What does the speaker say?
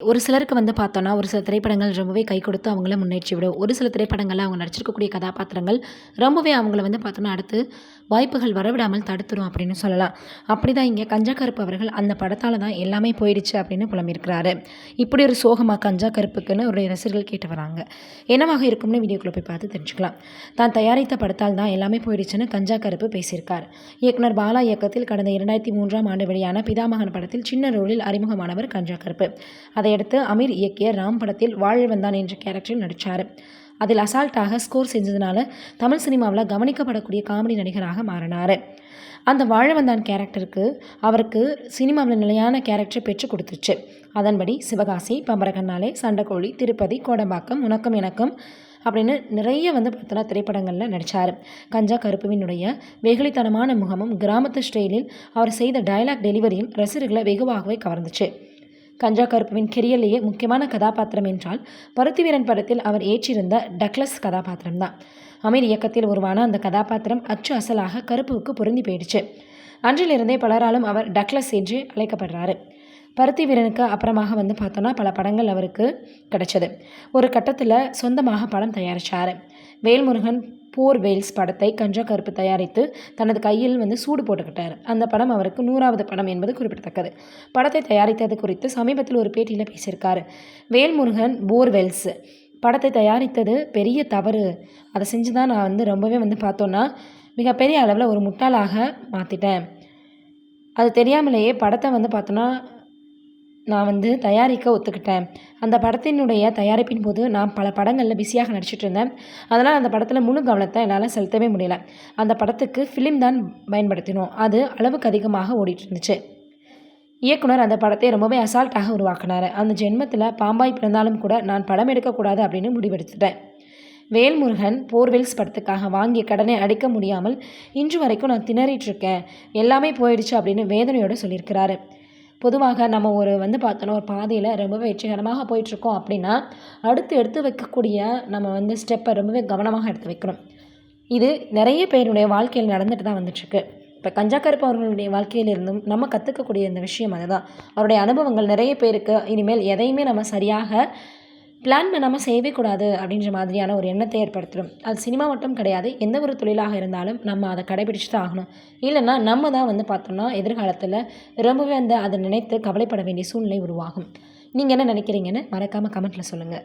ஒரு சிலருக்கு பார்த்தோன்னா, ஒரு சில திரைப்படங்கள் ரொம்பவே கை கொடுத்து அவங்கள முன்னேற்றி விடும். ஒரு சில திரைப்படங்கள்ல அவங்க நடிச்சிருக்கக்கூடிய கதாபாத்திரங்கள் ரொம்பவே அவங்கள பார்த்தோன்னா, அடுத்து வாய்ப்புகள் வரவிடாமல் தடுத்துரும் அப்படின்னு சொல்லலாம். அப்படிதான் இங்க கஞ்சா கருப்பு அவர்கள் அந்த படத்தால தான் எல்லாமே போயிடுச்சு அப்படின்னு புலம்பியிருக்கிறாரு. இப்படி ஒரு சோகமா கஞ்சா கருப்புக்குன்னு அவருடைய ரசிகர்கள் கேட்டு வராங்க. என்னவாக இருக்கும்னு வீடியோக்குள்ள போய் பார்த்து தெரிஞ்சுக்கலாம். தான் தயாரித்த படத்தால் தான் எல்லாமே போயிடுச்சுன்னு கஞ்சா கருப்பு பேசியிருக்கார். இயக்குனர் பாலா இயக்கத்தில் கடந்த 2003ஆம் ஆண்டு வெளியான பிதாமகன் படத்தில் சின்ன ரோலில் அறிமுகமானவர் கஞ்சா கருப்பு. அதையடுத்து அமீர் இயக்கிய ராம் படத்தில் வாழ வந்தான் என்ற கேரக்டரில் நடித்தார். அதில் அசால்ட்டாக ஸ்கோர் செஞ்சதுனால தமிழ் சினிமாவில் கவனிக்கப்படக்கூடிய காமெடி நடிகராக மாறினார். அந்த வாழ வந்தான் கேரக்டருக்கு அவருக்கு சினிமாவில் நிலையான கேரக்டரை பெற்றுக் கொடுத்துச்சு. அதன்படி சிவகாசி, பம்பரக்கண்ணாலே, சண்டைக்கோழி, திருப்பதி, கோடம்பாக்கம், உனக்கும் எனக்கும் அப்படின்னு நிறைய பார்த்தோன்னா திரைப்படங்களில் நடித்தார். கஞ்சா கருப்புவினுடைய வெகுளித்தனமான முகமும் கிராமத்து ஸ்டைலில் அவர் செய்த டயலாக் டெலிவரியும் ரசிகர்களை வெகுவாகவே கவர்ந்துச்சு. கஞ்சா கருப்புவின் கெரியர்லேயே முக்கியமான கதாபாத்திரம் என்றால் பருத்திவீரன் படத்தில் அவர் ஏற்றிருந்த டக்ளஸ் கதாபாத்திரம் தான். அமீர் இயக்கத்தில் உருவான அந்த கதாபாத்திரம் அச்சு அசலாக கருப்புவுக்கு பொருந்தி போயிடுச்சு. அன்றிலிருந்தே பலராலும் அவர் டக்ளஸ் என்று அழைக்கப்படுறாரு. பருத்திவீரனுக்கு அப்புறமாக பார்த்தோன்னா பல படங்கள் அவருக்கு கிடைச்சது. ஒரு கட்டத்தில் சொந்தமாக படம் தயாரித்தார். வேல்முருகன் போர் வேல்ஸ் படத்தை கஞ்சா கருப்பு தயாரித்து தனது கையில் சூடு போட்டுக்கிட்டார். அந்த படம் அவருக்கு 100வது படம் என்பது குறிப்பிடத்தக்கது. படத்தை தயாரித்தது குறித்து சமீபத்தில் ஒரு பேட்டியில் பேசியிருக்காரு. வேல்முருகன் போர்வெல்ஸ் படத்தை தயாரித்தது பெரிய தவறு. அதை செஞ்சு தான் நான் ரொம்பவே பார்த்தோன்னா மிகப்பெரிய அளவில் ஒரு முட்டாளாக மாற்றிட்டேன். அது தெரியாமலேயே படத்தை பார்த்தோன்னா நான் தயாரிக்க ஒத்துக்கிட்டேன். அந்த படத்தினுடைய தயாரிப்பின் போது நான் பல படங்களில் பிஸியாக நடிச்சிட்டு இருந்தேன். அதனால் அந்த படத்தில் முழு கவனத்தை என்னால் செலுத்தவே முடியல. அந்த படத்துக்கு ஃபிலிம் தான் பயன்படுத்தினோம். அது அளவுக்கு அதிகமாக ஓடிட்டு இருந்துச்சு. இயக்குனர் அந்த படத்தை ரொம்பவே அசால்ட்டாக உருவாக்கினார். அந்த ஜென்மத்தில் பாம்பாய் பிறந்தாலும் கூட நான் படம் எடுக்கக்கூடாது அப்படின்னு முடிவெடுத்துட்டேன். வேல்முருகன் போர்வெல்ஸ் படத்துக்காக வாங்கிய கடனை அடிக்க முடியாமல் இன்று வரைக்கும் நான் திணறிட்டு இருக்கேன். எல்லாமே போயிடுச்சு அப்படின்னு வேதனையோடு சொல்லியிருக்கிறாரு. பொதுவாக நம்ம ஒரு பார்த்தோன்னா ஒரு பாதையில் ரொம்பவே வெற்றிகரமாக போயிட்டுருக்கோம் அப்படின்னா அடுத்து எடுத்து வைக்கக்கூடிய நம்ம ஸ்டெப்பை ரொம்பவே கவனமாக எடுத்து வைக்கணும். இது நிறைய பேருடைய வாழ்க்கையில் நடந்துட்டு தான் வந்துட்டுருக்கு. இப்போ கஞ்சா கருப்பு அவர்களுடைய வாழ்க்கையில் இருந்தும் நம்ம கற்றுக்கக்கூடிய இந்த விஷயம் அதுதான். அவருடைய அனுபவங்கள் நிறைய பேருக்கு இனிமேல் எதையுமே நம்ம சரியாக பிளான் பண்ணாமல் செய்யவே கூடாது அப்படின்ற மாதிரியான ஒரு எண்ணத்தை ஏற்படுத்திடும். அது சினிமா மட்டும் கிடையாது, எந்த ஒரு தொழிலாக இருந்தாலும் நம்ம அதை கடைபிடிச்சு தான் ஆகணும். இல்லைன்னா நம்ம தான் பார்த்தோம்னா எதிர்காலத்தில் ரொம்பவே அதை நினைத்து கவலைப்பட வேண்டிய சூழ்நிலை உருவாகும். நீங்கள் என்ன நினைக்கிறீங்கன்னு மறக்காமல் கமெண்ட்டில் சொல்லுங்கள்.